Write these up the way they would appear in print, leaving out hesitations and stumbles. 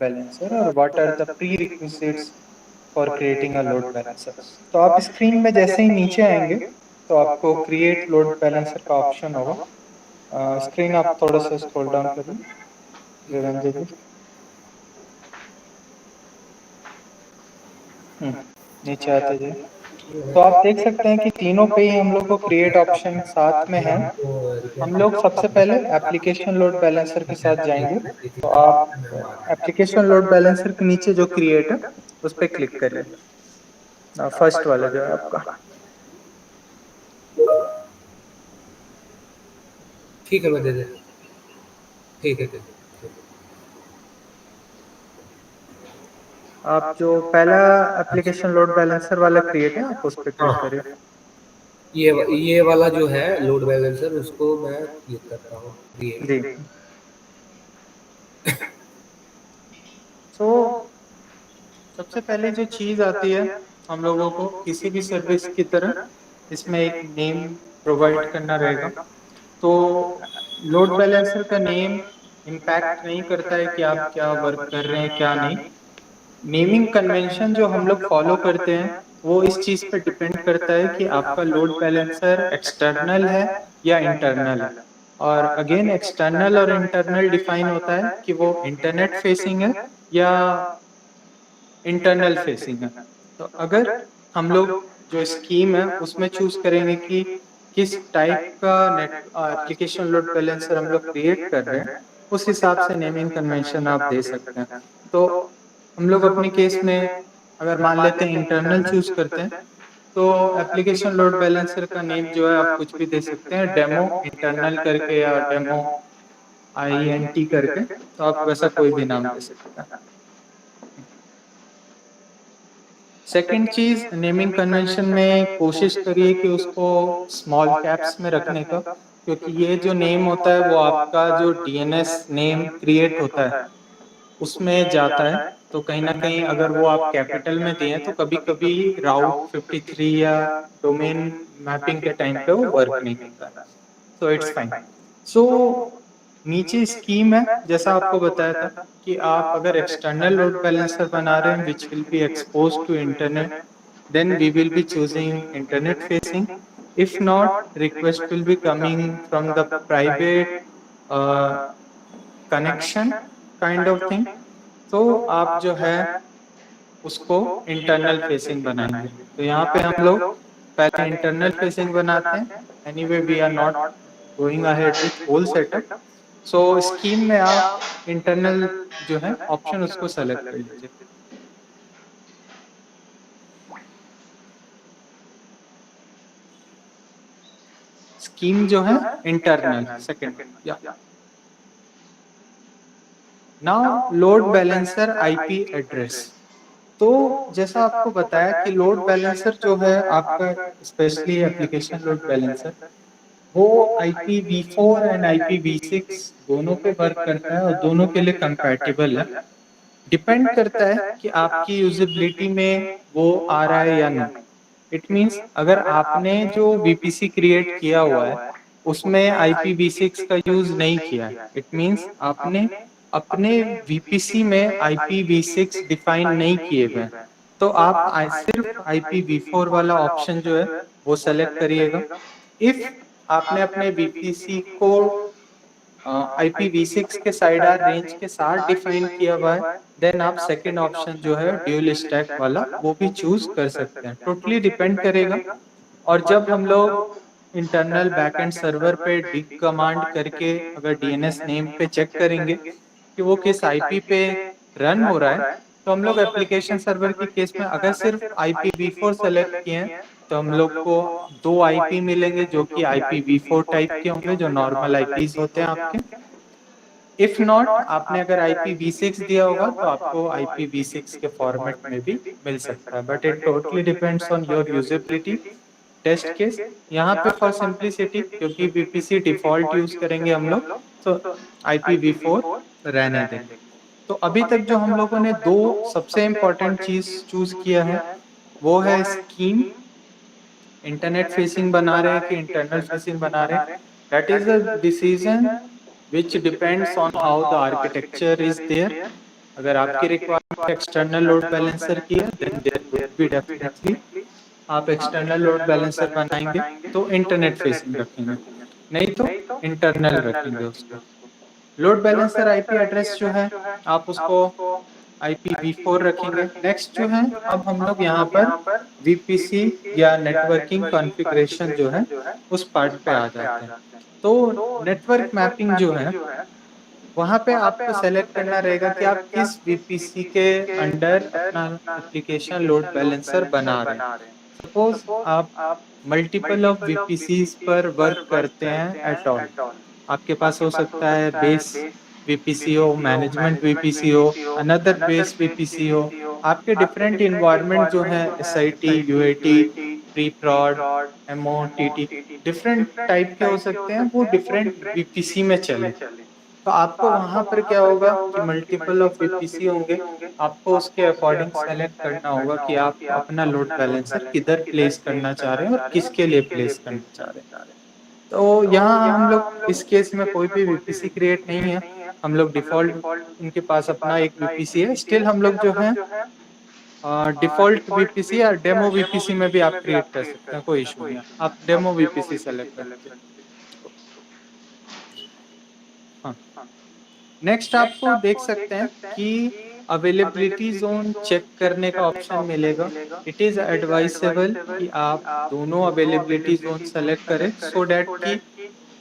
balancer or what are the prerequisites for creating a load balancer। तो आप screen में जैसे ही नीचे आएंगे तो आपको क्रिएट लोड बैलेंसर का ऑप्शन होगा। स्क्रीन आप थोड़ा सा स्क्रॉल डाउन करिए देवेंद्र जी। नीचे आते जाइए तो आप देख सकते हैं कि तीनों पे ही हम लोग को क्रिएट ऑप्शन साथ में है। हम लोग सबसे पहले एप्लीकेशन लोड बैलेंसर के साथ जाएंगे तो आप एप्लीकेशन लोड बैलेंसर के नीचे जो क्रिएट है उस पर क्लिक करिए, फर्स्ट वाला जो है आपका। ठीक है, मैं दे दे। ठीक है। आप जो पहला एप्लीकेशन लोड बैलेंसर वाला क्रिएट है आप उस पर क्लिक हाँ, करिए। ये वाला जो है लोड बैलेंसर, उसको मैं क्लिक करता हूँ। जी तो सबसे पहले जो चीज़ आती है हम लोगों को किसी भी सर्विस की तरह इसमें एक नेम प्रोवाइड करना रहेगा। तो लोड बैलेंसर का नेम इम्पैक्ट नहीं करता है कि आप क्या वर्क कर रहे हैं क्या नहीं। नेमिंग कन्वेंशन जो हम लोग फॉलो करते हैं वो इस चीज़ पे डिपेंड करता है कि आपका लोड बैलेंसर एक्सटर्नल है या इंटरनल है। और अगेन एक्सटर्नल और इंटरनल डिफाइन होता है कि वो इंटरनेट फेसिंग है या इंटरनल फेसिंग है। तो अगर हम लोग जो स्कीम है उसमें चूज करेंगे कि किस टाइप का नेट एप्लीकेशन लोड बैलेंसर हम लोग क्रिएट कर रहे हैं उस हिसाब से नेमिंग कन्वेंशन आप दे सकते हैं। तो हम लोग अपने केस में अगर मान लेते हैं इंटरनल चूज करते हैं तो एप्लीकेशन लोड बैलेंसर का नेम जो है आप कुछ भी दे सकते हैं, डेमो इंटरनल करके या डेमो INT करके, तो आप वैसा कोई भी नाम दे सकते हैं। सेकंड चीज नेमिंग कन्वेंशन में कोशिश करिए कि उसको स्मॉल कैप्स में रखने का, क्योंकि ये जो नेम होता है वो आपका जो DNS नेम क्रिएट होता है उसमें जाता है। तो कहीं ना कहीं अगर वो आप कैपिटल में दिए तो कभी कभी राउट 53 या डोमेन मैपिंग के टाइम पे वो वर्क नहीं करता है। So it's fine. सो नीचे स्कीम है जैसा आपको बताया था कि आप अगर एक्सटर्नल लोड बैलेंसर बना रहे हैं which will be expose to internet then we will be choosing internet facing. If not, request will be coming from the private uh, connection kind of thing। तो आप जो है उसको इंटरनल फेसिंग बनाएंगे। तो यहाँ पे हम लोग पहले इंटरनल फेसिंग बनाते हैं। Anyway we are not going ahead with whole setup. So scheme में आप इंटरनल जो है ऑप्शन उसको सेलेक्ट कर लीजिए। स्कीम जो है इंटरनल सेकंड या now load balancer IP address. तो जैसा आपको बताया कि लोड बैलेंसर जो है आपका स्पेशली एप्लीकेशन लोड बैलेंसर वो IPv4 एंड IPv6 दोनों पे वर्क करता है और दोनों के लिए कंपैटिबल है। डिपेंड करता है कि आपकी यूजेबिलिटी में वो आ रहा है या नहीं। इट मीन्स अगर आपने जो VPC क्रिएट किया हुआ है उसमें IPv6 का यूज नहीं किया है, इट मीन्स आपने अपने VPC में IPv6 डिफाइन नहीं किए हुए हैं, तो आप सिर्फ IPv4 वाला ऑप्शन जो है वो सेलेक्ट करिएगा। इफ आपने अपने VPC को IPv6 के साइड आर रेंज के साथ डिफाइन किया हुआ है देन आप सेकेंड ऑप्शन जो है ड्यूल स्टैक वाला वो भी चूज कर सकते हैं। टोटली डिपेंड करेगा। और जब हम लोग इंटरनल बैकएंड सर्वर पे डिग कमांड करके अगर DNS नेम पे चेक करेंगे कि वो किस IP पे रन हो रहा है, तो हम लोग एप्लीकेशन सर्वर के केस में अगर सिर्फ IPv4 सेलेक्ट किए हैं तो हम लोग को 2 IP मिलेंगे जो कि IPv4 टाइप के होंगे जो नॉर्मल IPs होते हैं आपके। इफ नॉट आपने अगर IPv6 दिया होगा तो आपको IPv6 के फॉर्मेट में भी मिल सकता है, but it totally depends on your usability test case. यहाँ पे फॉर सिंप्लिसिटी क्योंकि VPC डिफॉल्ट यूज करेंगे हम लोग तो IPv4 रहने देंगे। तो अभी तक जो हम लोगों ने दो सबसे इम्पोर्टेंट चीज चूज किया है वो है स्कीम, इंटरनेट फेसिंग बना रहे हैं कि इंटरनल फेसिंग बना रहे हैं। That is a decision which depends on how the architecture is there। अगर आपकी रिक्वायरमेंट एक्सटर्नल लोड बैलेंसर की है then there would be definitely आप एक्सटर्नल लोड बैलेंसर बनाएंगे तो इंटरनेट फेसिंग रखेंगे, नहीं तो इंटरनल रखेंगे उसको। लोड बैलेंसर आईपी एड्रेस जो है आप उसको IPv4 रखेंगे। नेक्स्ट जो है अब हम लोग यहाँ पर VPC या नेटवर्किंग कॉन्फ़िगरेशन जो है उस पार्ट पे आ जाते हैं। तो नेटवर्क मैपिंग जो है वहाँ पे आपको सेलेक्ट करना रहेगा कि आप किस VPC के अंडर अपना एप्लीकेशन लोड बैलेंसर बना रहे हैं। सपोज आप मल्टीपल ऑफ VPCs पर वर्क करते हैं एट ऑल, आपके पास हो सकता है बेस VPC हो, मैनेजमेंट VPC हो, अनदर बेस VPC हो। आपके डिफरेंट इन्वायरमेंट जो है SIT, UAT, प्री प्रॉड, MOTT डिफरेंट टाइप के हो सकते हैं, वो डिफरेंट VPC में चले। तो आपको वहां पर क्या होगा कि मल्टीपल ऑफ VPC होंगे, आपको उसके अकॉर्डिंग सेलेक्ट करना होगा कि आप अपना लोड बैलेंसर किधर प्लेस करना चाह रहे हैं और किसके लिए प्लेस करना चाह रहे हैं। तो यहाँ हम लोग इस केस में कोई भी VPC क्रिएट नहीं है, हम लोग डिफॉल्ट उनके पास अपना एक VPC है। स्टिल हम लोग जो है डिफॉल्ट VPC या डेमो VPC में भी आप क्रिएट कर सकते हैं, कोई इशू नहीं है। आप डेमो VPC सेलेक्ट कर लीजिए। हाँ, नेक्स्ट आपको देख सकते हैं कि अवेलेबिलिटी जोन चेक करने का ऑप्शन मिलेगा। इट इज़ एडवाइसेबल कि आप दोनों अवेलेबिलिटी जोन सेलेक्ट करें सो डैट कि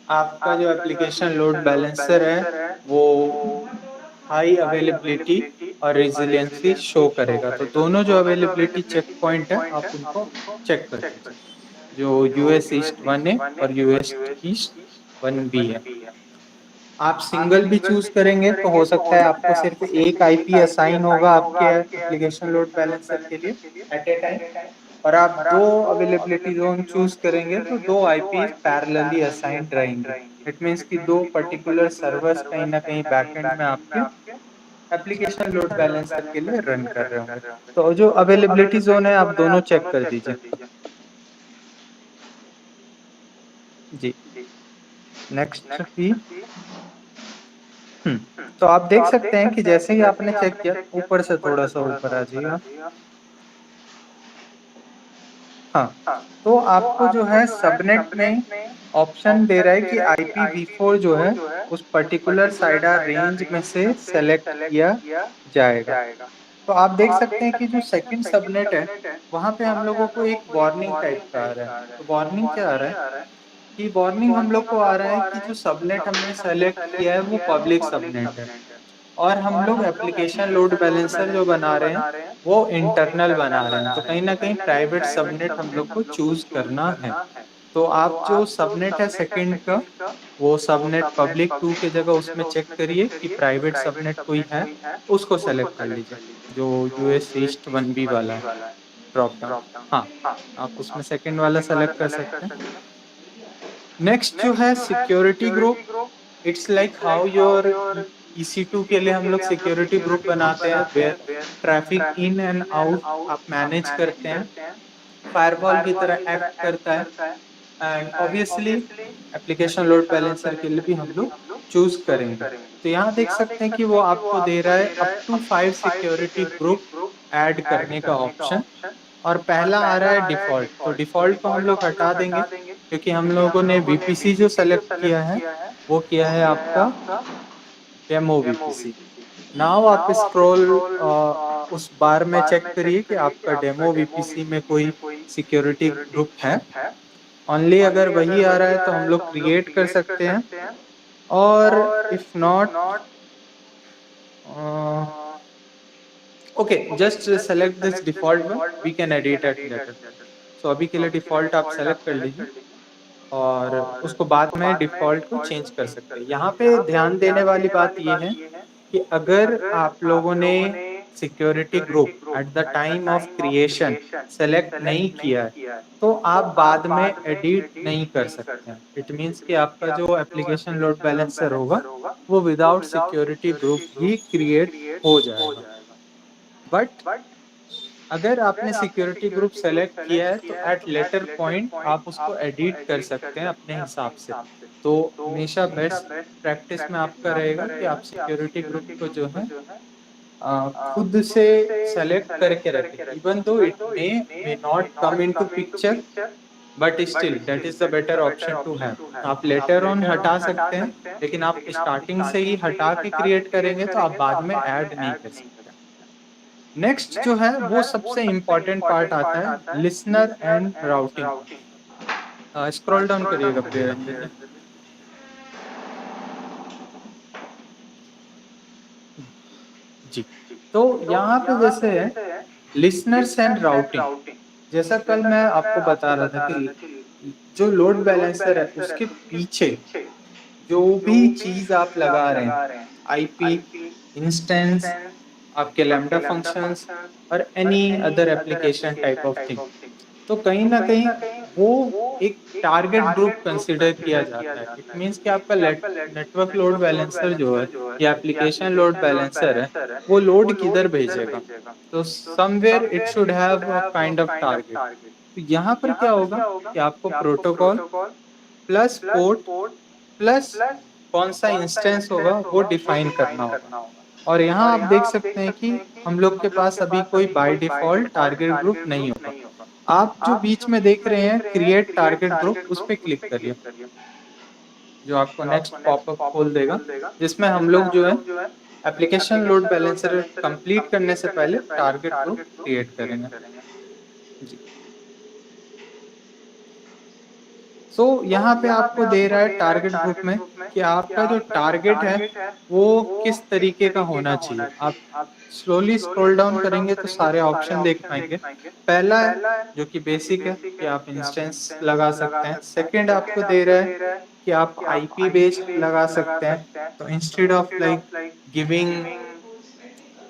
आपका जो एप्लीकेशन लोड बैलेंसर है वो हाई अवेलेबिलिटी और रेजिलियंसी शो करेगा। तो दोनों जो अवेलेबिलिटी चेक पॉइंट है आप उनको चेक कर दीजिए, जो US ईस्ट 1A और US ईस्ट 1B है। आप सिंगल भी चूज करेंगे तो हो सकता है आपको सिर्फ एक IP असाइन होगा आपके एप्लीकेशन लोड बैलेंसर के लिए एट ए टाइम, और आप दो अवेलेबिलिटी जोन चूज करेंगे तो दो IP पैरेलली असाइंड रहेंगे। इट मीन्स कि दो पर्टिकुलर सर्वर्स कहीं ना कहीं बैकएंड में आपके एप्लीकेशन लोड बैलेंसर के लिए रन कर रहे होंगे। तो जो अवेलेबिलिटी जोन है आप दोनों चेक कर दीजिए। जी, नेक्स्ट भी तो आप देख सकते हैं कि जैसे ही आपने चेक किया, ऊपर से थोड़ा सा ऊपर आ जाइएगा। हाँ, तो आपको जो है सबनेट में ऑप्शन दे रहा है कि IPv4 जो है उस पर्टिकुलर साइडर रेंज में से सेलेक्ट किया जाएगा। तो आप देख सकते हैं कि जो सेकंड सबनेट है वहां पे हम लोगों को एक वार्निंग टाइप का आ रहा है। तो वार्निंग क्या आ रहा है कि वार्निंग हम लोग को आ रहा है कि जो सबनेट हमने सेलेक्ट किया है वो पब्लिक सबनेट है और हम लोग एप्लीकेशन लोड बैलेंसर जो बना रहे हैं वो इंटरनल बना रहे हैं। तो कहीं ना कहीं प्राइवेट सबनेट हम लोग को चूज करना है। तो आप जो सबनेट है सेकंड का वो सबनेट पब्लिक 2 के जगह उसमें चेक करिए कि प्राइवेट सबनेट कोई है, उसको सेलेक्ट कर लीजिए जो US ईस्ट 1B वाला है, ड्रॉप डाउन। हाँ, आप उसमें सेकंड वाला सेलेक्ट कर सकते हैं। नेक्स्ट जो है security group, it's like how your EC2 के लिए हम लोग सिक्योरिटी ग्रुप बनाते हैं where traffic in and out आप मैनेज करते हैं, फायरवॉल की तरह एक्ट करता है। And obviously application load balancer के लिए भी हम लोग चूज करेंगे। तो यहाँ देख सकते हैं कि वो आपको दे रहा है up to 5 security group add करने का ऑप्शन, और पहला आ रहा है डिफॉल्ट। तो डिफॉल्ट को हम लोग हटा देंगे क्योंकि हम लोगों ने VPC जो सेलेक्ट किया है वो किया है आपका डेमो VPC। नाउ आप स्क्रॉल उस बार में चेक करिए कि आपका डेमो VPC में कोई सिक्योरिटी ग्रुप है। ओनली अगर वही आ रहा है तो हम लोग क्रिएट कर सकते हैं, और if not okay just select this default one, we can edit at later. So अभी के लिए डिफॉल्ट आप सेलेक्ट कर लीजिए और उसको बाद में डिफॉल्ट को चेंज कर सकते हैं। यहाँ पे ध्यान देने वाली बात ये है कि अगर आप लोगों ने security group at the time of creation select नहीं किया है तो आप बाद में एडिट नहीं कर सकते हैं। इट मीन्स कि आपका जो एप्लीकेशन लोड बैलेंसर होगा वो विदाउट सिक्योरिटी ग्रुप ही क्रिएट हो जाएगा। बट अगर आपने सिक्योरिटी ग्रुप सेलेक्ट किया है तो एट लेटर पॉइंट आप उसको एडिट कर सकते हैं अपने हिसाब से। तो हमेशा बेस्ट प्रैक्टिस में आपका रहेगा कि आप सिक्योरिटी ग्रुप को जो है खुद से सेलेक्ट करके रखें, even though it may not come into picture, but still that is the better option to have. आप लेटर ऑन हटा सकते हैं, लेकिन आप स्टार्टिंग से ही हटा के क्रिएट करेंगे तो आप बाद में ऐड नहीं कर सकते। नेक्स्ट जो है वो सबसे इम्पोर्टेंट पार्ट आता है, listener and routing. Scroll down करिएगा प्रियरंजन जी। जी, तो यहाँ पे जैसे है लिसनर्स एंड राउटिंग, जैसा कल मैं आपको बता रहा था कि जो लोड बैलेंसर है उसके पीछे जो भी चीज आप लगा रहे हैं, आईपी, इंस्टेंस, आपके लैम्डा फंक्शंस और any other application type of thing, तो कहीं ना कहीं वो एक टारगेट ग्रुप कंसिडर किया जाता है। इट मीन्स कि आपका नेटवर्क लोड बैलेंसर जो है या एप्लीकेशन लोड बैलेंसर है वो लोड किधर भेजेगा, तो somewhere it should have a kind of target. तो यहाँ पर क्या होगा कि आपको प्रोटोकॉल प्लस पोर्ट प्लस कौन सा इंस्टेंस होगा वो डिफाइन करना होगा। और यहाँ आप देख सकते हैं कि हम लोग के पास अभी कोई बाय डिफॉल्ट टारगेट ग्रुप नहीं होगा। आप जो बीच में देख रहे हैं क्रिएट टारगेट ग्रुप, उस पर क्लिक करिए, जो आपको नेक्स्ट पॉपअप खोल देगा, जिसमें हम लोग जो है एप्लीकेशन लोड बैलेंसर कंप्लीट करने से पहले टारगेट ग्रुप क्रिएट करेंगे। जी, सो यहाँ पे आपको दे रहा है टारगेट ग्रुप में कि आपका जो टारगेट है वो किस तरीके का होना चाहिए। आप स्लोली स्क्रॉल डाउन करेंगे तो सारे ऑप्शन देख पाएंगे। पहला है जो कि बेसिक है कि आप इंस्टेंस लगा सकते हैं। सेकंड आपको दे रहा है कि आप आईपी बेस्ड लगा सकते हैं, तो instead of like giving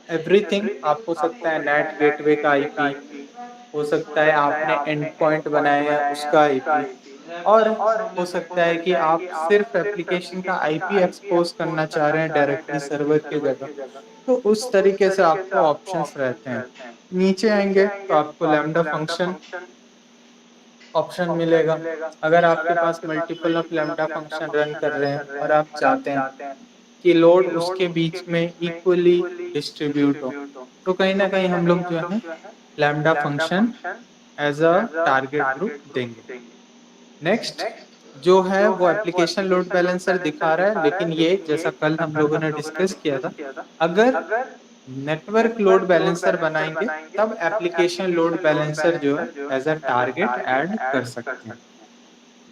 everything, आप हो सकता है नेट गेटवे का आईपी, हो सकता है आपने एंड पॉइंट बनाया है उसका आईपी, और हो सकता है कि आप सिर्फ एप्लीकेशन का आईपी एक्सपोज करना चाह रहे हैं डायरेक्टली सर्वर की जगह, तो उस तरीके से आपको ऑप्शंस रहते हैं। नीचे आएंगे तो आपको लैम्डा फंक्शन ऑप्शन मिलेगा। अगर आपके पास multiple of lambda function run कर रहे हैं और आप चाहते हैं कि लोड उसके बीच में इक्वली डिस्ट्रीब्यूट हो, तो कहीं ना कहीं हम लोग जो है lambda function as a target group देंगे। नेक्स्ट जो है वो एप्लीकेशन लोड बैलेंसर दिखा रहा है, लेकिन ये जैसा कल हम लोगों ने डिस्कस किया था, अगर नेटवर्क लोड बैलेंसर बनाएंगे तब एप्लीकेशन लोड बैलेंसर जो है एज अ टारगेट ऐड कर सकते हैं।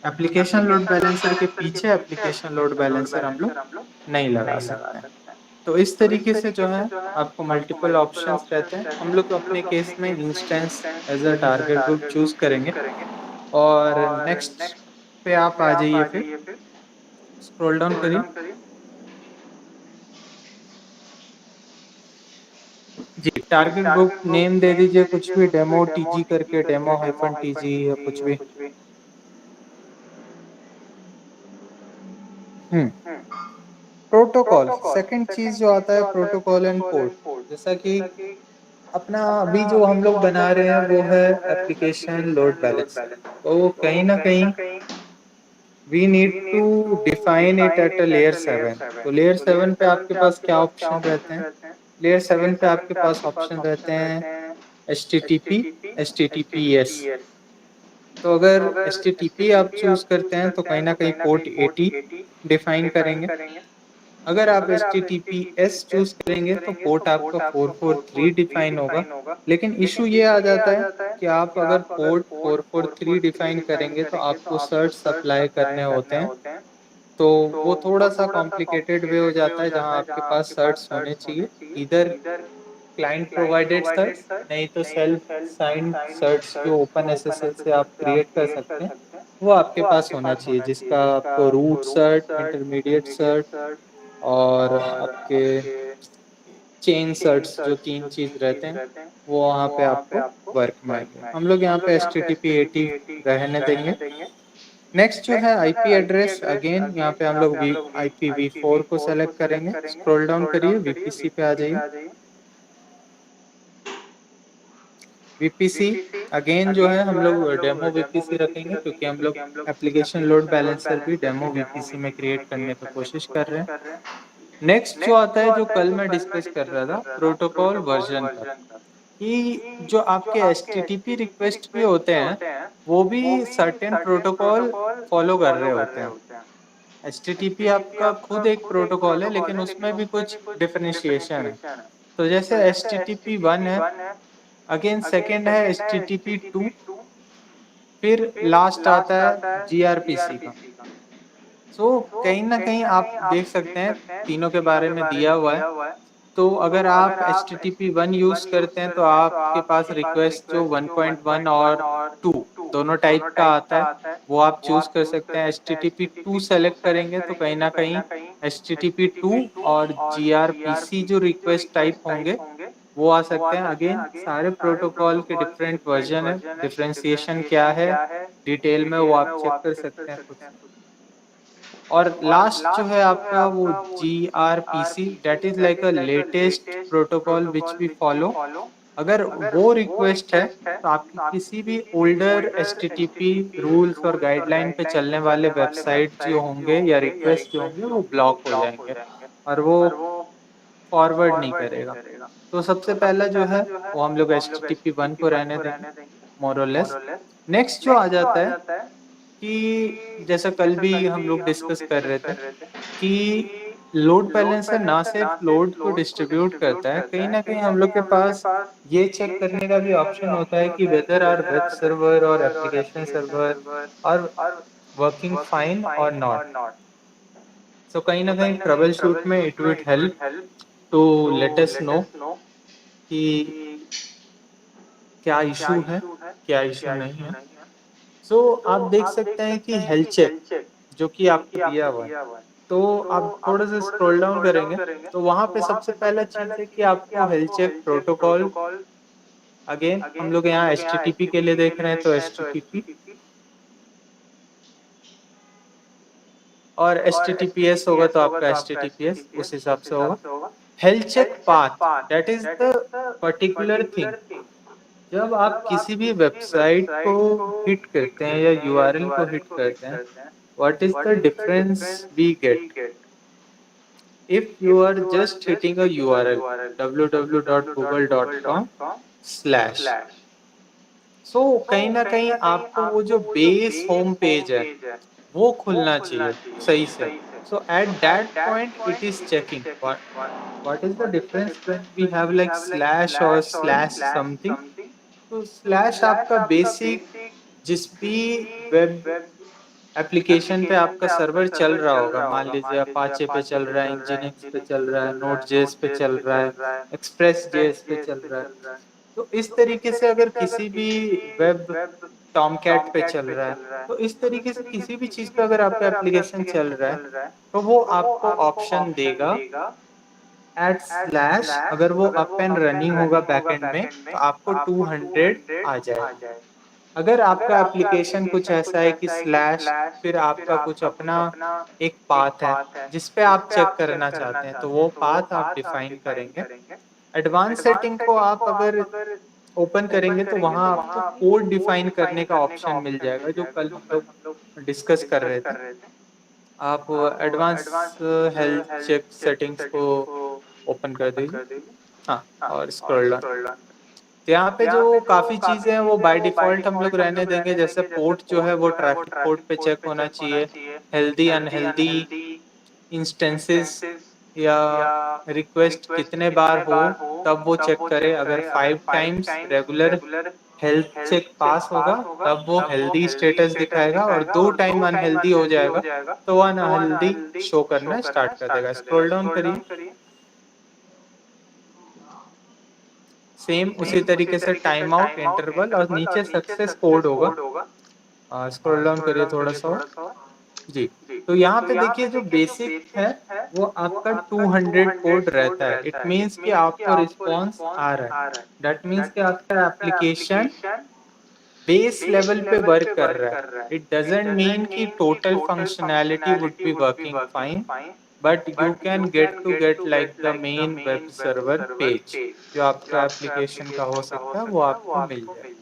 एप्लीकेशन लोड बैलेंसर के पीछे एप्लीकेशन लोड बैलेंसर हम लोग नहीं लगा सकते हैं। तो इस तरीके से जो है आपको मल्टीपल ऑप्शंस रहते हैं। हम लोग अपने केस में instance as a target group choose करेंगे। और नेक्स्ट पे आप आ जाइए, फिर स्क्रॉल डाउन करिए। जी, टारगेट ग्रुप नेम दे दीजिए कुछ भी, डेमो टीजी करके, डेमो हाइफन टीजी या कुछ भी। हम्म, प्रोटोकॉल सेकंड चीज जो आता है, प्रोटोकॉल एंड पोर्ट। जैसा कि अपना अभी जो हम लोग बना रहे हैं वो है एप्लीकेशन लोड बैलेंसर, तो कहीं ना कहीं we need to define it at a layer 7। तो लेयर 7 पे आपके पास क्या ऑप्शन रहते हैं? लेयर 7 पे आपके पास ऑप्शन रहते हैं H T T P, H T T P S. तो अगर एच टी टी पी आप चूज करते हैं तो कहीं ना कहीं पोर्ट 80 डिफाइन करेंगे। अगर आप H T T P S choose करेंगे तो पोर्ट आपका 443 डिफाइन होगा। लेकिन इशू ये आ जाता है कि आप अगर पोर्ट 443 डिफाइन करेंगे तो आपको सर्च सप्लाई करने होते हैं, तो वो थोड़ा सा कॉम्प्लिकेटेड वे हो जाता है, जहाँ आपके पास सर्ट्स होने चाहिए, इधर क्लाइंट प्रोवाइडेड सर्ट्स, नहीं तो सेल्फ साइंड सर्ट्स जो ओपन एसएसएल से आप क्रिएट कर सकते हैं, वो आपके पास होना चाहिए, जिसका आपको रूट सर्ट, इंटरमीडिएट सर्ट और आपके चेन सर्ट्स जो तीन चीज रहते हैं वो वहाँ पे आपको वर्क में आएंगे। हम लोग यहाँ पे एच टी टी पी 80 रहने देंगे। नेक्स्ट जो है आईपी एड्रेस, अगेन यहाँ पे हम लोग IPv4 को सेलेक्ट करेंगे। स्क्रॉल डाउन करिए, वीपीसी पे आ जाइए। वीपीसी अगेन जो है हम लोग डेमो वीपीसी रखेंगे, क्योंकि हम लोग एप्लीकेशन लोड बैलेंसर भी डेमो वीपीसी में क्रिएट करने की कोशिश कर रहे हैं। नेक्स्ट जो आता है, जो कल मैं डिस्कस कर रहा था, प्रोटोकॉल वर्जन का, कि जो आपके HTTP रिक्वेस्ट भी होते हैं वो भी सर्टेन प्रोटोकॉल फॉलो कर रहे होते हैं। HTTP आपका खुद एक प्रोटोकॉल है, लेकिन उसमें भी कुछ डिफरेंशिएशन है। तो जैसे HTTP 1 है, अगेन सेकेंड है HTTP 2, फिर लास्ट आता है gRPC का। सो कहीं ना कहीं आप देख सकते हैं तीनों के बारे में दिया हुआ है। तो अगर आप HTTP 1 यूज करते हैं तो आपके पास रिक्वेस्ट जो 1.1 और 2 दोनों टाइप का आता है, वो आप चूज कर सकते हैं। HTTP 2 सेलेक्ट करेंगे तो कहीं ना कहीं HTTP 2 और gRPC जो रिक्वेस्ट टाइप होंगे वो आ सकते हैं। अगेन सारे प्रोटोकॉल के डिफरेंट वर्जन है, डिफरेंशिएशन क्या है डिटेल में वो आप चेक कर सकते हैं खुद से। और लास्ट जो है आपका वो gRPC, that is like a latest protocol which we follow. अगर वो रिक्वेस्ट है तो आपकी किसी भी ओल्डर HTTP रूल्स और गाइडलाइन पे चलने वाले वेबसाइट जो होंगे या रिक्वेस्ट जो होंगे वो ब्लॉक हो जाएंगे और वो फॉरवर्ड नहीं करेगा। तो सबसे पहला जो है वो हम लोग HTTP 1 को रहने देंगे मोर और लेस। नेक्स्ट जो आ जाता है कि जैसा कल भी हम लोग डिस्कस कर रहे थे कि लोड बैलेंसर ना सिर्फ लोड को डिस्ट्रीब्यूट करता है, कहीं ना कहीं हम लोग के पास ये चेक करने का भी ऑप्शन होता है कि वेदर आर वेब सर्वर और application server are working fine और नॉट। सो कहीं ना कहीं ट्रबल शूट में it will help to let us know कि क्या इशू है, क्या इशू नहीं है। सो आप देख सकते हैं कि हेल्थ चेक जो कि आपको दिया हुआ है, तो आप थोड़ा सा स्क्रॉल डाउन करेंगे तो वहां पे सबसे पहला चीज है कि आपको हेल्थ चेक प्रोटोकॉल, अगेन हम लोग यहाँ HTTP के लिए देख रहे हैं तो HTTP और HTTPS होगा तो आपका HTTPS उस हिसाब से होगा। Health check path, that is the particular thing. जब आप किसी भी वेबसाइट को हिट करते हैं या URL को हिट करते हैं, what is the difference we get if you are just hitting a URL www.google.com slash। So कहीं ना कहीं आपको वो जो बेस होम पेज है वो खुलना चाहिए सही से। So at that point it is checking what is the difference when we have like slash or slash something। तो स्लैश आपका बेसिक जिस भी वेब एप्लीकेशन पे आपका सर्वर चल रहा होगा, मान लीजिए अपाचे पे चल रहा है, इंजीनिक्स पे चल रहा है, नोड जेएस पे चल रहा है, एक्सप्रेस जेएस पे चल रहा है, तो इस तरीके से अगर किसी भी वेब टॉमकैट पे चल रहा है, तो इस तरीके से किसी भी चीज पे अगर आपका एप्लीकेशन चल रहा है तो वो आपको ऑप्शन देगा एट स्लैश। अगर वो अप एंड रनिंग होगा बैकएंड में तो आपको 200 आ जाएगा। अगर आपका एप्लीकेशन कुछ ऐसा है कि स्लैश फिर आपका कुछ अपना एक पाथ है जिस पे आप चेक करना चाहते हैं तो वो पाथ आप डिफाइन करेंगे। एडवांस सेटिंग को आप अगर ओपन करेंगे तो वहां आपको कोड डिफाइन करने का ऑप्शन मिल जाएगा जो कल हम लोग डिस्कस कर रहे थे। आप एडवांस हेल्थ चेक सेटिंग्स को ओपन कर दीजिए, हाँ, और स्क्रॉल डाउन। तो यहाँ पे जो काफी चीजें हैं वो बाय डिफॉल्ट हम लोग रहने देंगे, जैसे पोर्ट जो है वो ट्रैफिक पोर्ट पे चेक होना चाहिए। हेल्दी अनहेल्दी इंस्टेंसेस या रिक्वेस्ट कितने बार हो तब वो चेक करे। अगर 5 times regular health cheque pass होगा तब वो हेल्दी स्टेटस दिखाएगा, और 2 टाइम अनहेल्दी हो जाएगा तो वो अनहेल्दी शो करना स्टार्ट कर देगा। स्क्रॉल डाउन करिए, सेम उसी तरीके से टाइम आउट, इंटरवल और नीचे सक्सेस कोड होगा। स्क्रॉल डाउन करिए थोड़ा सा और। जी, तो यहाँ पे देखिए जो बेसिक है वो आपका 200 कोड रहता है। इट मीन्स कि आपको रिस्पॉन्स आ रहा है, दैट मीन्स कि आपका एप्लीकेशन बेस लेवल पे वर्क कर रहा है। इट डजेंट मीन कि total functionality would be working fine, but you can get like the main web server page जो आपका एप्लीकेशन का हो सकता है वो आपको मिल जाए।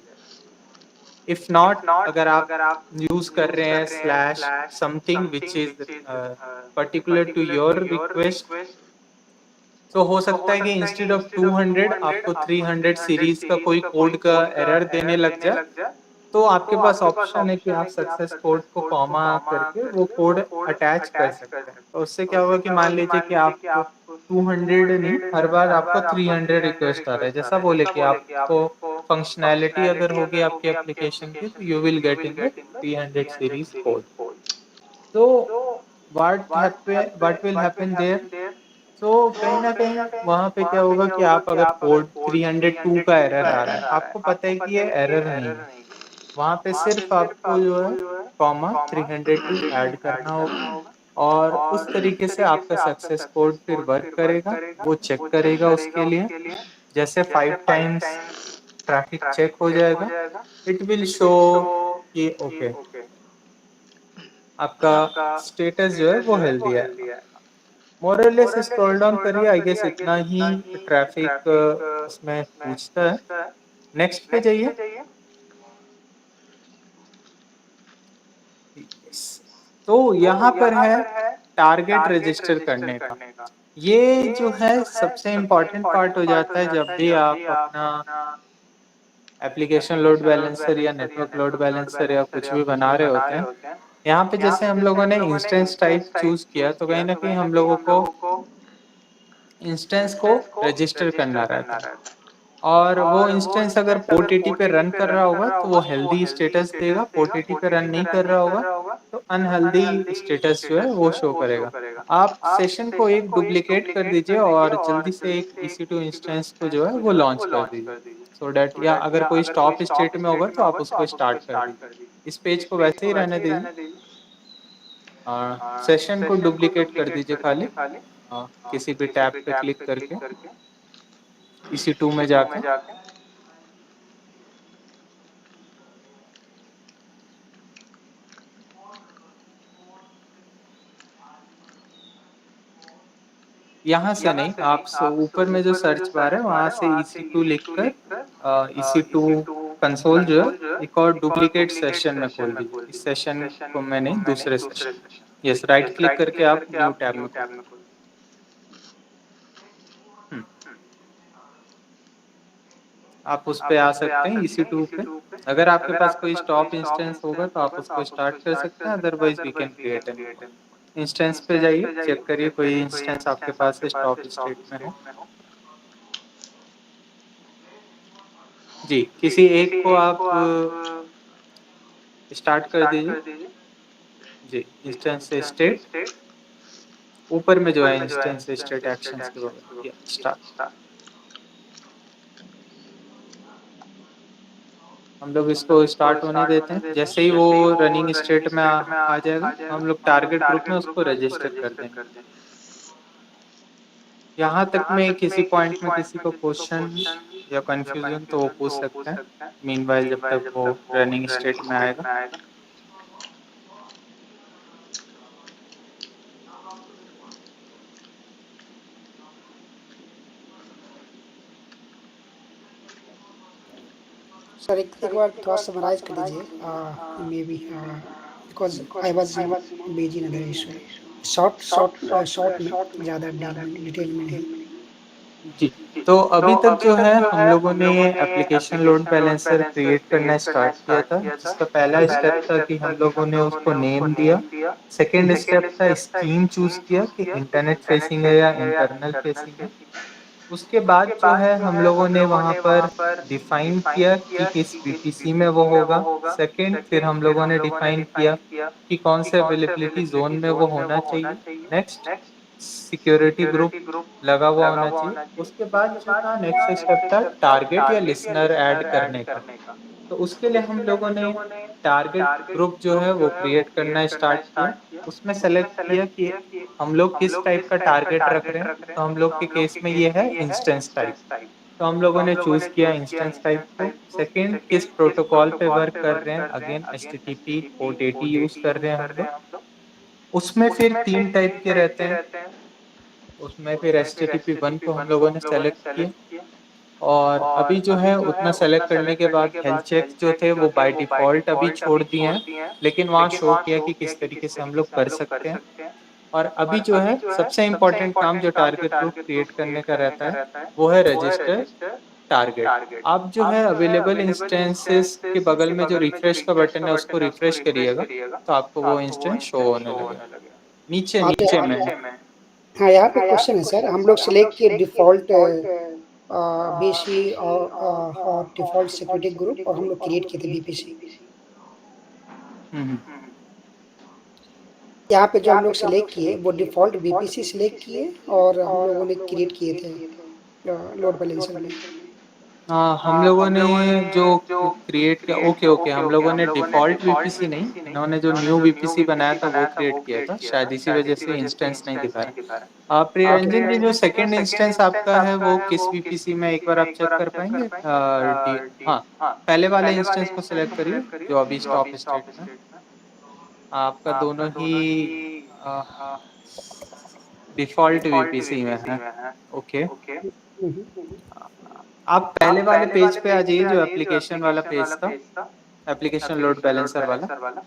इफ नॉट, अगर आप यूज कर रहे हैं slash something which is particular to your request तो हो सकता है कि इंस्टेड ऑफ 200 आपको 300 सीरीज का कोई कोड का एरर देने लग जाए। तो आपके पास ऑप्शन है कि आप सक्सेस कोड को कॉमा करके वो कोड अटैच कर सकते हैं। तो उससे क्या होगा कि मान लीजिए कि आप 200 नहीं, हर बार आपको 300 रिक्वेस्ट आ रहा है, जैसा बोले कि आपको फंक्शनैलिटी अगर होगी आपके एप्लीकेशन की तो you will get in the 300 series code. तो व्हाट विल हैपन देयर, तो कहीं ना कहीं वहां पे क्या होगा कि आप अगर कोड 302 का एरर आ रहा है, आपको पता है कि ये एरर नहीं है, वहां पे सिर्फ आपको जो है कॉमा 302 ऐड करना होगा और उस तरीके से आपका सक्सेस कोड फिर वर्क करेगा। वो चेक करेगा उसके लिए, जैसे 5 टाइम्स ट्रैफिक चेक हो जाएगा, इट विल शो कि ओके आपका स्टेटस जो है वो हेल्दी है। मोरलेस स्क्रॉल डाउन करिए, आई गेस इतना ही ट्रैफिक उसमें पूछता है। नेक्स्ट पे जाइए। Yes. तो यहाँ पर है टारगेट रजिस्टर करने का। ये जो है सबसे इम्पोर्टेंट पार्ट हो जाता है जब भी आप अपना एप्लीकेशन लोड बैलेंसर या नेटवर्क लोड बैलेंसर या कुछ भी बना रहे होते हैं। यहाँ पे जैसे हम लोगों ने इंस्टेंस टाइप चूज किया तो कहीं ना कहीं हम लोगों को इंस्टेंस को रजिस्टर करना रहता है और वो इंस्टेंस अगर पोर्ट80 पे रन कर रहा होगा तो वो हेल्दी स्टेटस देगा, पोर्ट80 पे रन नहीं कर रहा होगा तो अनहेल्दी स्टेटस जो है वो शो करेगा। आप सेशन को एक डुप्लीकेट कर दीजिए और जल्दी से एक EC2 इंस्टेंस को जो है वो लॉन्च कर दीजिए, सो डैट या अगर कोई स्टॉप स्टेट में होगा तो आप उसको स्टार्ट कर दीजिए। इस पेज को वैसे ही रहने दीजिए, सेशन को डुप्लीकेट कर दीजिए खाली, किसी भी टैब पे क्लिक करके EC2 में जाके। यहाँ से नहीं, आप ऊपर में जो सर्च बार है वहां से EC2 लिखकर EC2 कंसोल जो है एक और डुप्लीकेट सेशन में खोल दीजिए। इस सेशन को मैं नहीं, दूसरे सेशन। यस, राइट क्लिक करके आप न्यू टैब में खोल। हम्म, आप उस पे आ सकते हैं EC2 पे। अगर आपके पास कोई स्टॉप इंस्टेंस होगा तो आप उसको स्टार्ट कर सकते हैं, otherwise we can create an instance पे जाइए, चेक करिए कोई इंस्टेंस आपके पास स्टॉप स्टेट में हो। जी, किसी एक को आप स्टार्ट कर दीजिए। जी, इंस्टेंस से स्टेट ऊपर में जो है इंस्टेंस से स्टेट एक्शंस के बगल, या स्टार्ट। हम लोग इसको स्टार्ट होने देते हैं, जैसे ही वो रनिंग स्टेट में आ जाएगा हम लोग टारगेट ग्रुप में उसको रजिस्टर कर देंगे। यहाँ तक में किसी पॉइंट में किसी को क्वेश्चन या कंफ्यूजन तो वो पूछ सकते हैं, मीनवाइल जब तक वो रनिंग स्टेट में आएगा। सर एक बार थोड़ा समराइज कर दीजिए, may be because I was in busy in other issue. Short में, ज़्यादा डिटेल में नहीं। जी, तो अभी तक जो है हम लोगों ने एप्लीकेशन लोड बैलेंसर क्रिएट करना स्टार्ट किया था, जिसका पहला स्टेप था कि हम लोगों ने उसको नेम दिया। सेकेंड स्टेप था स्कीम चूज किया कि इंटरनेट फेसिंग है या इंटरनल फेसिंग है। उसके बाद जो है हम लोगों ने वहाँ पर डिफाइन किया कि किस VPC में वो होगा। सेकेंड, फिर हम लोगों ने डिफाइन किया कि कौन से अवेलेबिलिटी जोन में वो होना चाहिए। नेक्स्ट, सिक्योरिटी ग्रुप लगा हुआ होना चाहिए। उसके बाद जो था नेक्स्ट स्टेप था टारगेट या लिसनर ऐड करने का। तो उसके लिए हम लोगों ने टारगेट ग्रुप जो है वो क्रिएट करना स्टार्ट किया। उसमें सेलेक्ट किया कि हम लोग किस टाइप का टारगेट रख रहे हैं। तो हम लोग के केस में ये है इंस्टेंस टाइप, तो हम लोगों ने चूज किया इंस्टेंस टाइप को। सेकेंड, किस प्रोटोकॉल पे वर्क कर रहे हैं, अगेन HTTP पोर्ट80 यूज कर रहे हैं हम लोग। उसमें फिर 3 टाइप के रहते हैं, उसमें फिर HTTP 1 को हम लोगों ने सेलेक्ट किया और अभी जो है उतना सेलेक्ट करने के बाद हेल्थ चेक्स जो थे वो बाय डिफ़ॉल्ट अभी छोड़ दिए हैं, लेकिन वहाँ शो किया कि किस तरीके से हम लोग कर सकते हैं। और अभी जो है सबसे इम्पोर्टेंट काम जो टारगेट ग्रुप क्रिएट करने का रहता है वो है रजिस्टर टारगेट। आप जो है अवेलेबल इंस्टेंसेस के बगल में जो रिफ्रेश का बटन है उसको रिफ्रेश करिएगा तो आपको वो इंस्टेंस शो होने लगेगा नीचे हाँ तो नीचे में। हाँ, यहाँ पे क्वेश्चन है सर, हम लोग सिलेक्ट किए डिफ़ॉल्ट बीसी और डिफ़ॉल्ट सिक्योरिटी ग्रुप और हम लोग क्रिएट किए थे बीपीसी। हम्म। यहाँ पे जो हम लोग सिलेक्ट किए वो डिफ़ॉल्ट बीपीसी सिलेक्ट किए और हम लोगों ने क्रिएट किए थे लोड बैलेंसर में। हाँ हम लोगों ने जो क्रिएट किया ओके ओके हम लोगों ने डिफ़ॉल्ट वीपीसी नहीं, इन्होंने जो न्यू वीपीसी बनाया था वो क्रिएट किया था, शायद इसी वजह से इंस्टेंस नहीं दिखा रहा। प्रियरंजन जी जो सेकंड इंस्टेंस आपका है वो किस वीपीसी में, एक बार आप चेक कर पाएंगे? हाँ पहले वाले इंस्टेंस को सिलेक्ट करिए जो अभी स्टॉप स्टेट में। आपका दोनों ही डिफ़ॉल्ट वीपीसी में है। ओके आप पहले वाले पेज पे आ जाइए जो एप्लीकेशन वाला पेज था, एप्लीकेशन लोड बैलेंसर वाला।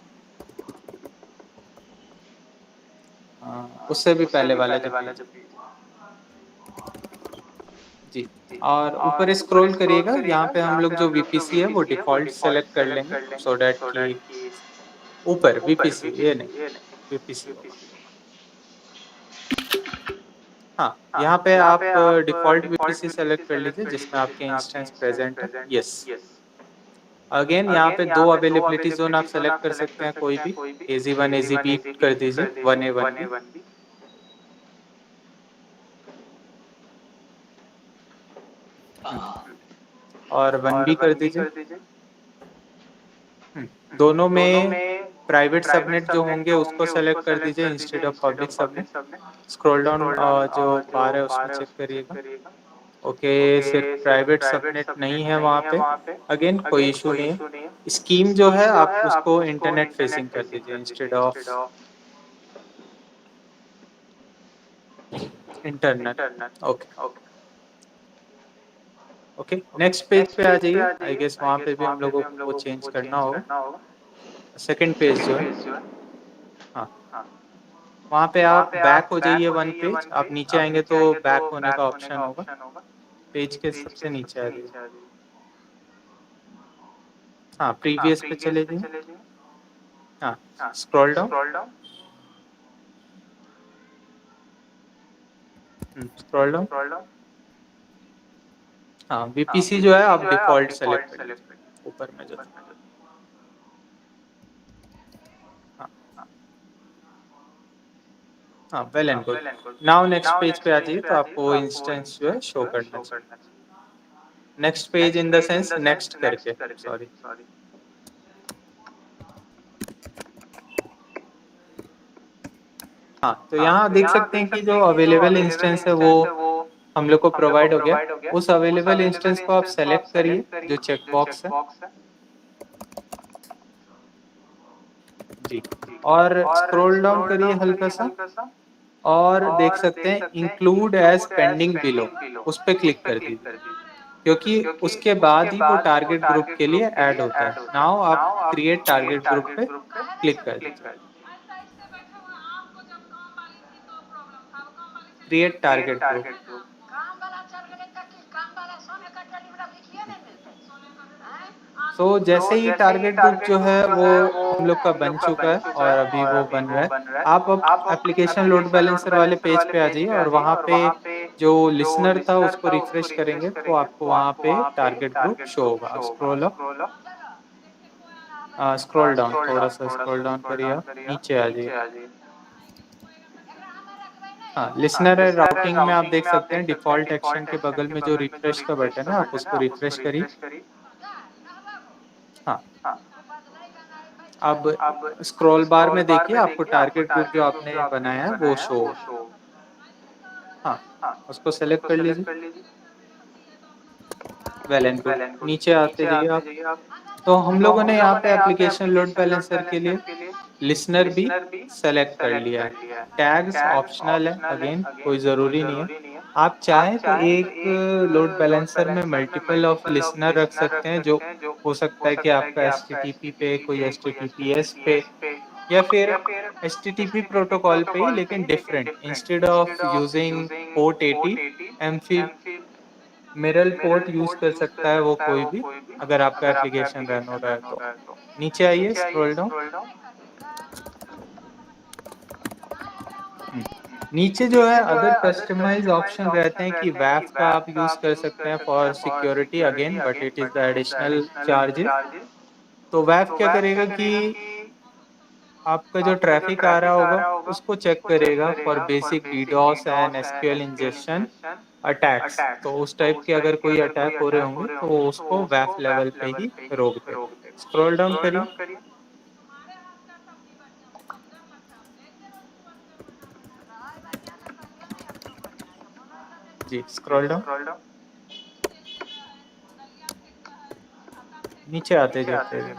उससे भी पहले वाला जो पेज जी, और ऊपर स्क्रॉल करिएगा, यहाँ पे हम लोग जो वीपीसी है वो डिफ़ॉल्ट सेलेक्ट कर लेंगे सो डैट कि ऊपर वीपीसी ये नहीं वीपीसी होगा। हाँ यहाँ पे आप डिफ़ॉल्ट वीपीसी सेलेक्ट कर लीजिए जिसमें आपके इंस्टेंस प्रेजेंट है। यस अगेन यहाँ पे दो अवेलेबिलिटी जोन आप सेलेक्ट कर सकते हैं कोई भी, AZ1 AZ-B कर दीजिए 1A 1B और 1B कर दीजिए। दोनों में प्राइवेट सबनेट जो होंगे उसको सेलेक्ट कर दीजिए instead of public subnet. Scroll down जो बार है उसमें चेक करिएगा। ओके सिर्फ प्राइवेट सबनेट नहीं है वहाँ पे, अगेन कोई इशू नहीं है। स्कीम जो है आप उसको इंटरनेट फेसिंग कर दीजिए instead of internet. Okay okay next page पे आ जाइए, आई गेस वहाँ पे भी हम लोगों को वो चेंज करना होगा। सेकंड पेज जो है हाँ वहाँ पे आप बैक हो जाइए वन पेज, आप नीचे आएंगे तो बैक होने का ऑप्शन होगा, पेज के सबसे नीचे आ जाइए। हाँ प्रीवियस पे चले जाइए। हाँ स्क्रॉल डाउन स्क्रॉल डाउन। हाँ वीपीसी जो है आप डिफ़ॉल्ट सेलेक्ट कर लीजिए ऊपर में जो हाँ well and good. Now next page पे आ जाइए तो आपको इंस्टेंस जो है शो करना चाहिए। Next page in the sense next करके, सॉरी हाँ तो यहाँ देख सकते हैं कि जो अवेलेबल इंस्टेंस है वो हम लोग को प्रोवाइड हो गया। उस अवेलेबल इंस्टेंस को आप सेलेक्ट करिए जो चेक बॉक्स है जी, और स्क्रॉल डाउन करिए हल्का सा और देख सकते हैं इंक्लूड एज पेंडिंग बिलो, उस पर क्लिक कर दीजिए क्योंकि उसके बाद ही वो टारगेट ग्रुप के लिए ऐड होता है। नाउ आप क्रिएट टारगेट ग्रुप पे क्लिक कर दीजिए। Create target group. सो जैसे ही टारगेट ग्रुप जो है वो हम लोग का बन चुका है और अभी वो बन रहा है। आप अब एप्लीकेशन लोड बैलेंसर वाले पेज पे आ जाइए और वहाँ पे जो लिसनर था उसको रिफ्रेश करेंगे तो आपको वहाँ पे टारगेट ग्रुप शो होगा। अब स्क्रॉल अप स्क्रॉल डाउन, थोड़ा सा स्क्रॉल डाउन करिए, आप नीचे आ जाइए। हाँ लिसनर है राउटिंग में आप देख सकते हैं डिफ़ॉल्ट एक्शन के बगल में जो रिफ्रेश का बटन है आप उसको रिफ्रेश करिए। हाँ अब स्क्रॉल बार में देखिए आपको टारगेट ग्रुप जो आपने बनाया है वो शो, हाँ उसको सेलेक्ट कर लीजिए। वेल एंड गुड नीचे आते जाइए आप। तो हम लोगों ने यहाँ पे एप्लीकेशन लोड बैलेंसर के लिए लिसनर भी सेलेक्ट कर लिया है। टैग्स ऑप्शनल है, अगेन कोई ज़रूरी नहीं है। आप चाहें तो एक लोड बैलेंसर में मल्टीपल ऑफ लिसनर रख सकते हैं, जो हो सकता है कि आपका HTTP पे कोई HTTPS पे या फिर HTTP प्रोटोकॉल पे ही लेकिन different, instead of using port 80 मिरल पोर्ट यूज कर सकता है वो कोई भी, अगर आपका एप्लीकेशन रन हो रहा है तो। नीचे आइए, स्क्रॉल डाउन। नीचे जो है अदर कस्टमाइज ऑप्शन रहते हैं कि WAF का आप यूज कर सकते हैं for security again, but it is the additional charges. तो WAF क्या करेगा कि आपका जो ट्रैफिक आ रहा होगा उसको चेक करेगा for basic DDoS and SQL injection attacks. तो उस टाइप के अगर कोई अटैक हो रहे होंगे तो वो उसको WAF लेवल पे ही रोक देगा। स्क्रॉल डाउन करिए। जी, स्क्रॉल डाउन। नीचे आते जाते हैं।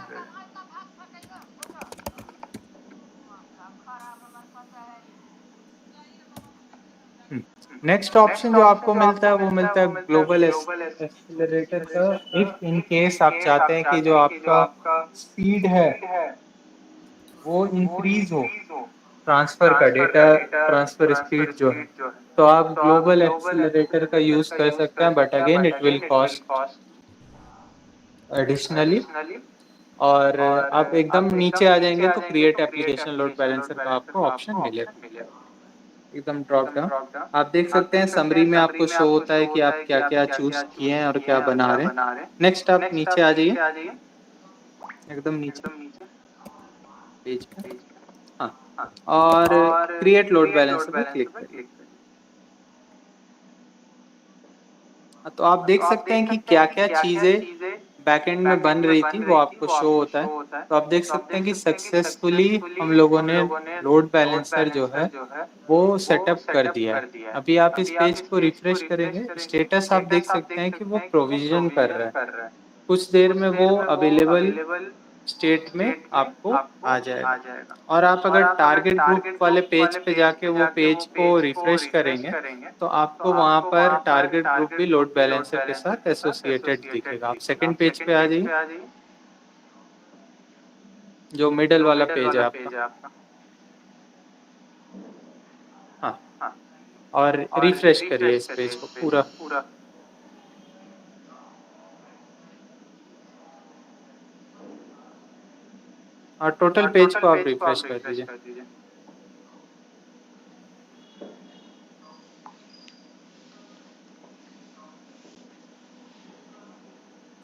नेक्स्ट ऑप्शन जो आपको मिलता है वो मिलता है ग्लोबल एक्सेलरेटर का। इफ इन केस आप चाहते हैं कि जो आपका स्पीड है वो इंक्रीज हो, ट्रांसफर का डेटा ट्रांसफर स्पीड जो है, तो आप ग्लोबल एक्सेलरेटर का यूज कर सकते हैं, but again it will cost additionally. और आप एकदम नीचे आ जाएंगे तो क्रिएट एप्लीकेशन लोड बैलेंसर का आपको ऑप्शन मिलेगा, एकदम ड्रॉप डाउन। आप देख सकते हैं समरी में आपको शो होता है कि आप क्या क्या चूज किए हैं और क्या बना रहे हैं। नेक्स्ट आप नीचे आ जाइए, एकदम नीचे पेज पे। हाँ, और क्रिएट लोड बैलेंसर पे क्लिक करिए। तो आप देख सकते हैं कि क्या क्या चीज़ें बैकएंड में बन रही थी वो आपको शो होता है। तो आप देख सकते हैं कि सक्सेसफुली हम लोगों ने लोड बैलेंसर जो है वो सेटअप कर दिया है। अभी आप इस पेज को रिफ्रेश करेंगे, स्टेटस आप देख सकते हैं कि वो प्रोविजन कर रहा है, कुछ देर में वो अवेलेबल स्टेट में आपको आ जाएगा। और आप अगर टारगेट ग्रुप वाले पेज पे जाके वो पेज को रिफ्रेश करेंगे तो आपको वहाँ पर टारगेट ग्रुप भी लोड बैलेंसर के साथ एसोसिएटेड दिखेगा। आप सेकंड पेज पे आ जाइए, जो मिडल वाला पेज है आपका। हाँ, और रिफ्रेश करिए इस पेज को पूरा। और टोटल पेज को आप रिफ्रेश कर दीजिए।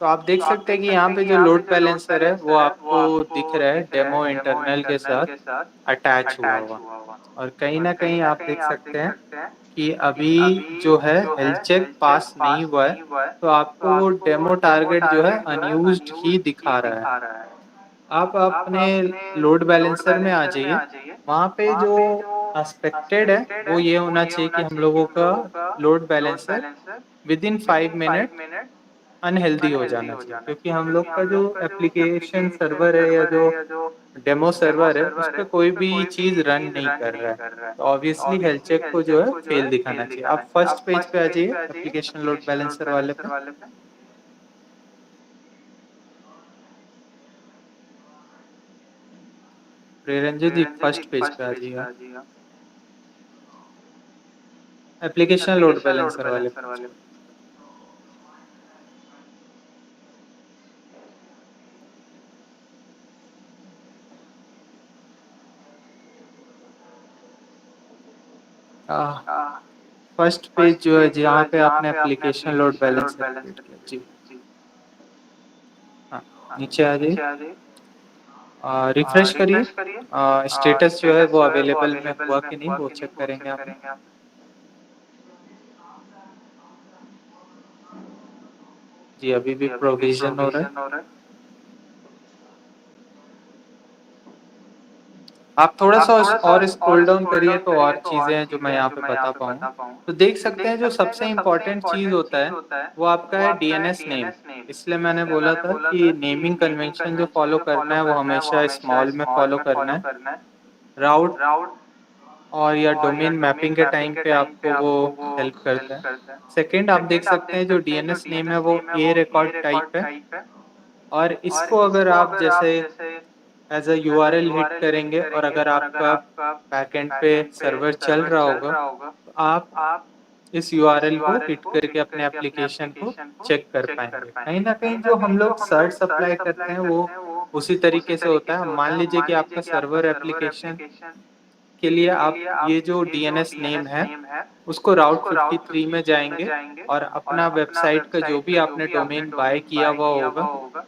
तो आप देख सकते हैं कि यहाँ पे जो लोड बैलेंसर है वो आपको दिख रहा है डेमो इंटरनल के साथ अटैच हुआ हुआ। और कहीं ना कहीं आप देख सकते हैं कि अभी जो है हेल्थ चेक पास नहीं हुआ है, तो आपको वो डेमो टारगेट जो है अनयूज्ड ही दिखा रहा है। आप अपने लोड बैलेंसर में आ जाइए, वहाँ पे जो एक्सपेक्टेड है वो ये होना चाहिए कि हम लोगों का load balancer with in 5 minute unhealthy हो जाना चाहिए, क्योंकि हम लोग का जो एप्लीकेशन सर्वर है या जो डेमो सर्वर है उस पर कोई भी चीज़ रन नहीं कर रहा है। तो ऑब्वियसली हेल्थ चेक को जो है फेल दिखाना चाहिए। आप फर्स्ट पेज पे आ जाइए एप्लीकेशन लोड बैलेंसर वाले पे। प्रियरंजन जी फर्स्ट पेज पे आ जाइएगा, एप्लीकेशन लोड बैलेंसर वाले पेज पे। फर्स्ट पेज जो है जहाँ पे आपने एप्लीकेशन लोड बैलेंसर क्रिएट किया जी। हाँ, नीचे आ जाइए, रिफ्रेश करिए। स्टेटस जो है वो अवेलेबल में हुआ कि नहीं वो चेक करेंगे आप। जी, अभी भी प्रोविजन हो रहा है। आप थोड़ा सा और स्क्रॉल डाउन करिए तो और चीज़ें हैं जो मैं यहाँ पे बता पाऊँ। तो देख सकते हैं जो सबसे इम्पोर्टेंट चीज़ होता है वो आपका है DNS नेम। इसलिए मैंने बोला था कि नेमिंग कन्वेंशन जो फॉलो करना है वो हमेशा स्मॉल में फॉलो करना है। राउट और या डोमेन मैपिंग के टाइम पे आपको वो हेल्प करता है। सेकंड, आप देख सकते हैं जो DNS नेम है वो A रिकॉर्ड टाइप है, और इसको अगर आप जैसे एज अ यूआरएल हिट करेंगे और अगर आपका बैकएंड पे सर्वर चल रहा होगा तो आप इस यूआरएल को हिट करके अपने एप्लीकेशन को चेक कर पाएंगे। कहीं ना कहीं जो हम लोग सर्च अप्लाई करते हैं वो उसी तरीके से होता है। मान लीजिए कि आपका सर्वर एप्लीकेशन के लिए आप ये जो डीएनएस नेम है उसको राउट 53 में जाएंगे और अपना वेबसाइट का जो भी आपने डोमेन बाय किया हुआ होगा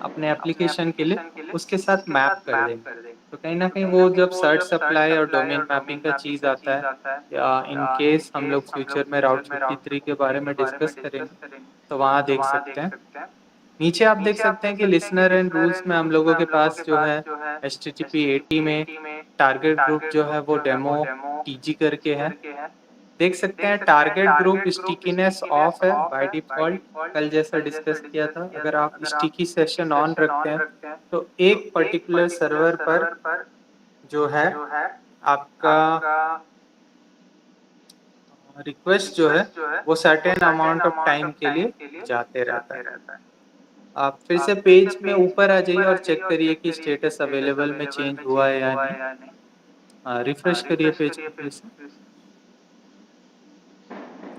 अपने एप्लीकेशन के लिए उसके साथ मैप कर देंगे। तो कहीं ना कहीं वो जब सर्च सप्लाई और डोमेन मैपिंग का चीज़ आता है या इन केस हम लोग फ्यूचर में राउट 53 के बारे में डिस्कस करेंगे तो वहाँ देख सकते हैं। नीचे आप देख सकते हैं कि लिसनर एंड रूल्स में हम लोगों के पास जो है HTTP 80 में टारगेट ग्रुप जो है वो डेमो TG करके है। देख सकते हैं टारगेट ग्रुप स्टिकीनेस ऑफ है बाय डिफॉल्ट। कल जैसा डिस्कस किया था, अगर आप स्टिकी सेशन ऑन रखते हैं तो एक पर्टिकुलर सर्वर पर जो है आपका रिक्वेस्ट जो है वो सर्टेन अमाउंट ऑफ टाइम के लिए जाते रहता है। आप फिर से पेज में ऊपर आ जाइए और चेक करिए कि स्टेटस अवेलेबल में चेंज हुआ है या नहीं। रिफ्रेश करिए पेज को फिर से।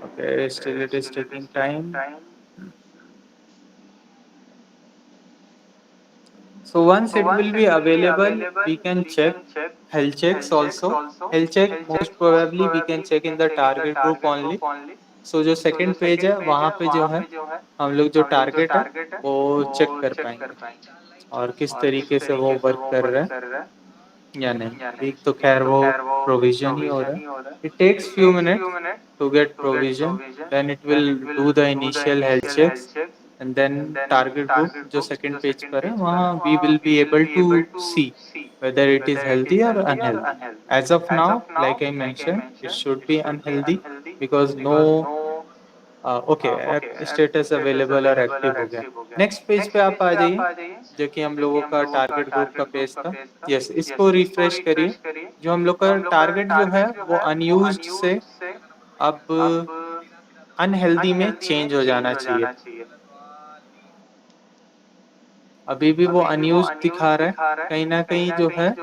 Okay, still it is taking time. So once it will be available, we can check health checks also. Health check most probably we can check in the target group only. So जो second page है वहाँ पे जो है हम लोग जो target है वो चेक कर पाएंगे और किस तरीके से वो वर्क कर रहा है या नहीं। अभी तो खैर वो प्रोविजन ही हो रहा है। It takes few minutes to get provision, then it will do the initial health checks and then target group जो सेकंड पेज पर है वहाँ we will be able to see whether it is healthy or unhealthy. As of now, like I mentioned, it should be unhealthy because no okay status available और active हो गया। Next page पे आप आ जाइए जो कि हम लोगों का टारगेट ग्रुप का पेज था। यस, इसको रिफ्रेश करिए। जो हम लोग का टारगेट जो है वो अनयूज्ड से अब अनहेल्दी में चेंज हो जाना चाहिए। अभी भी वो अनयूज्ड दिखा रहा है। कहीं ना कहीं जो है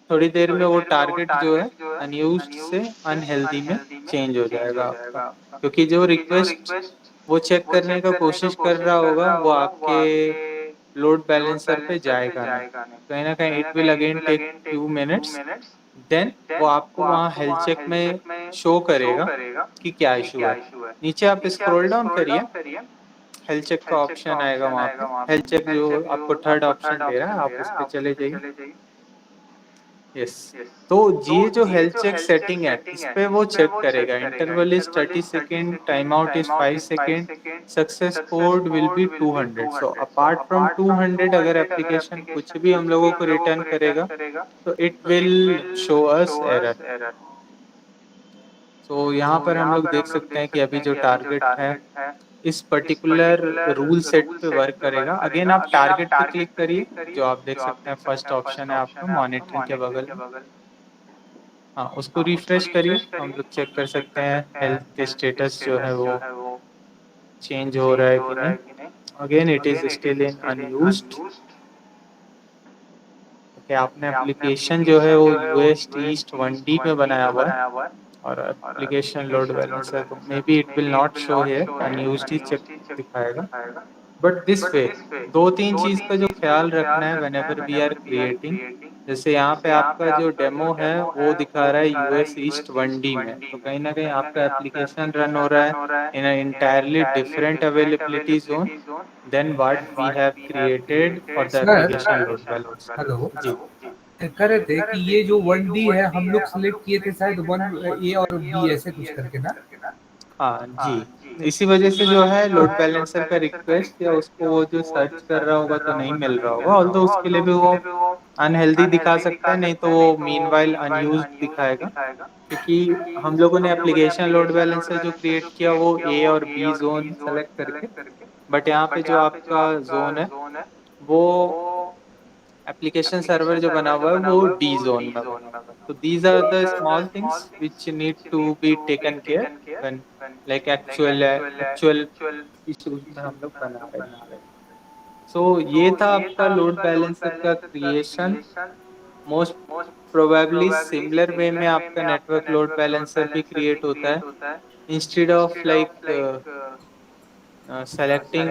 थोड़ी देर में वो टारगेट जो है अनयूज्ड से अनहेल्दी में चेंज हो जाएगा आपका, क्योंकि जो रिक्वेस्ट वो चेक करने का कोशिश कर रहा होगा वो आपके लोड बैलेंसर पे जाएगा नहीं। कहीं ना कहीं it will again take few minutes, then वो आपको वहाँ हेल्थ चेक में शो करेगा कि क्या इशू है। नीचे आप स्क्रॉल डाउन करिए, हेल्थ चेक का ऑप्शन आएगा वहाँ पे। हेल्थ चेक जो आपको थर्ड ऑप्शन दे रहा है आप उस पर चले जाइए। यस, तो ये जो हेल्थ चेक सेटिंग है इस पे वो चेक करेगा interval is 30 second, time out is 5 second, success code will be 200। So apart from 200 अगर एप्लीकेशन कुछ भी हम लोगों को रिटर्न करेगा तो it will show us error. So यहाँ पर हम लोग देख सकते हैं कि अभी जो टारगेट है इस पर्टिकुलर रूल सेट पे वर्क करेगा। अगेन आप टारगेट पे क्लिक करिए, जो आप देख सकते हैं फर्स्ट ऑप्शन है आपका मॉनिटरिंग के बगल में। हाँ, उसको रिफ्रेश करिए, हम लोग चेक कर सकते हैं हेल्थ स्टेटस जो है वो चेंज हो रहा है कि नहीं। Again it is still in unused. Okay, आपने एप्लीकेशन जो है वो यूएस ईस्ट 1D में बनाया हुआ है और एप्लीकेशन लोड बैलेंसर तो maybe it will not show here, unused ही चेक दिखाएगा। बट दिस वे दो तीन चीज का जो ख्याल रखना है व्हेनेवर वी आर क्रिएटिंग। जैसे यहाँ पे आपका जो डेमो है वो दिखा रहा है यूएस ईस्ट 1D में, तो कहीं ना कहीं आपका एप्लीकेशन रन हो रहा है in a entirely different availability zone then what we have created for the sir, application load balancer. Hello, जी कह रहे थे कि ये जो 1D है हम लोग सिलेक्ट किए थे शायद 1A और B ऐसे कुछ करके ना। हाँ जी, इसी वजह से जो है लोड बैलेंसर का रिक्वेस्ट या उसको वो जो सर्च कर रहा होगा तो नहीं मिल रहा होगा, ऑल्दो उसके लिए भी वो अनहेल्दी दिखा सकता है, नहीं तो वो मीनवाइल अनयूज्ड दिखाएगा। क्योंकि हम लोगों ने एप्लीकेशन लोड बैलेंसर जो क्रिएट किया वो A और B जोन सेलेक्ट करके, बट यहाँ पे जो आपका जोन है वो एप्लीकेशन सर्वर जो बना हुआ है वो D जोन में बना हुआ है। तो these are the small things which need to be taken care when like actual issues में हम लोग बना रहे हैं। सो ये था आपका लोड बैलेंसर का creation. Most probably similar way में आपका नेटवर्क लोड बैलेंसर भी क्रिएट होता है। Instead of like selecting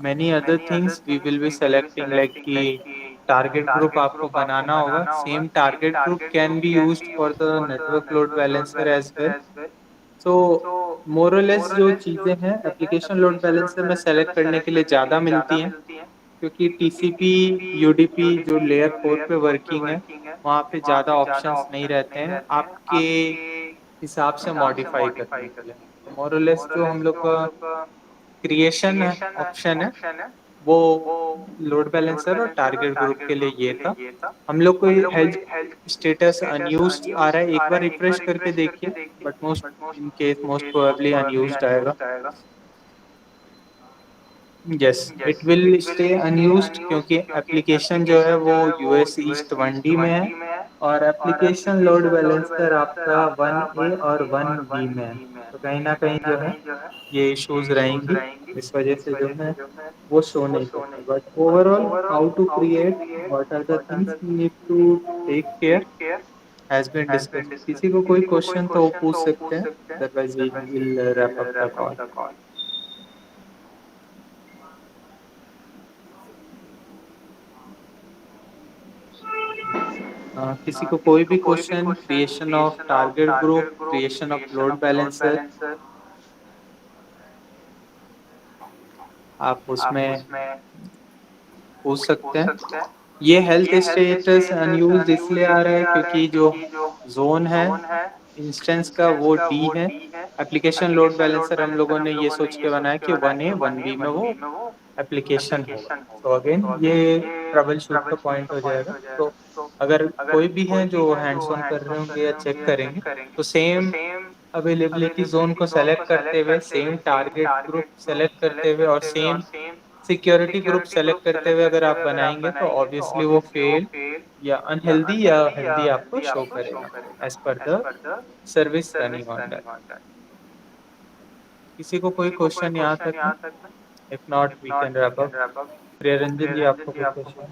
many other things, we will be selecting like कि टारगेट ग्रुप आपको बनाना होगा। Same target group can be used for the network load balancer as well. So more or less जो चीज़ें हैं एप्लीकेशन लोड बैलेंसर में select करने के लिए ज़्यादा मिलती हैं, क्योंकि टीसीपी यूडीपी जो लेयर 4 पे वर्किंग है वहाँ पे ज़्यादा ऑप्शंस नहीं रहते हैं आपके हिसाब से मॉडिफाई करने के लिए। तो मोरलेस जो हम लोग का क्रिएशन ऑप्शन है वो लोड बैलेंसर और टारगेट ग्रुप के लिए ये था। हम लोग को हेल्थ स्टेटस अनयूज्ड आ रहा है, एक बार रिफ्रेश करके देखिए, but most in case most probably unused आएगा। Yes, it will stay unused क्योंकि एप्लीकेशन जो है वो यूएस ईस्ट 1D में है और एप्लीकेशन लोड बैलेंसर आपका 1A और 1B में है। तो कहीं ना कहीं जो है ये इश्यूज रहेंगी, इस वजह से जो है वो शो नहीं करता। But overall how to create, what are the things we need to take care has been discussed. किसी को कोई क्वेश्चन तो वो पूछ सकते हैं, otherwise we will wrap up the call. किसी को कोई भी question, creation of target group, creation of load balancer, आप उसमें पूछ सकते हैं। ये हेल्थ स्टेटस अनयूज्ड इसलिए आ रहा है क्योंकि जो जोन है इंस्टेंस का वो डी है। एप्लीकेशन लोड बैलेंसर हम लोगों ने ये सोच के बनाया कि 1A 1B में वो एप्लीकेशन होगा। तो अगेन ये ट्रबल शूट का पॉइंट हो जाएगा। तो अगर कोई भी है जो हैंड्स ऑन कर रहे होंगे या चेक करेंगे तो सेम अवेलेबिलिटी जोन को सेलेक्ट करते हुए, सेम टारगेट ग्रुप सेलेक्ट करते हुए और सेम सिक्योरिटी ग्रुप सेलेक्ट करते हुए अगर आप बनाएंगे तो ऑब्वियसली वो फेल या अनहेल्दी या हेल्दी आपको शो करेगा as per the service running on that. किसी को कोई क्वेश्चन यहाँ तक में? If not we can wrap up. Priyaranjan ji आपको कोई क्वेश्चन?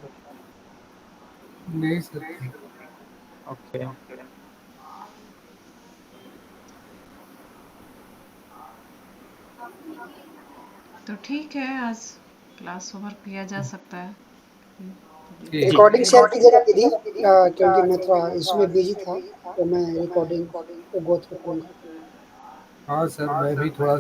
नहीं सर। ओके, तो ठीक है, आज क्लास ओवर किया जा सकता है। रिकॉर्डिंग शेयर कीजिएगा दीदी, क्योंकि मैं थोड़ा इसमें बिजी था तो मैं रिकॉर्डिंग को गो थ्रू करूँगा। हाँ सर, मैं भी थोड़ा सा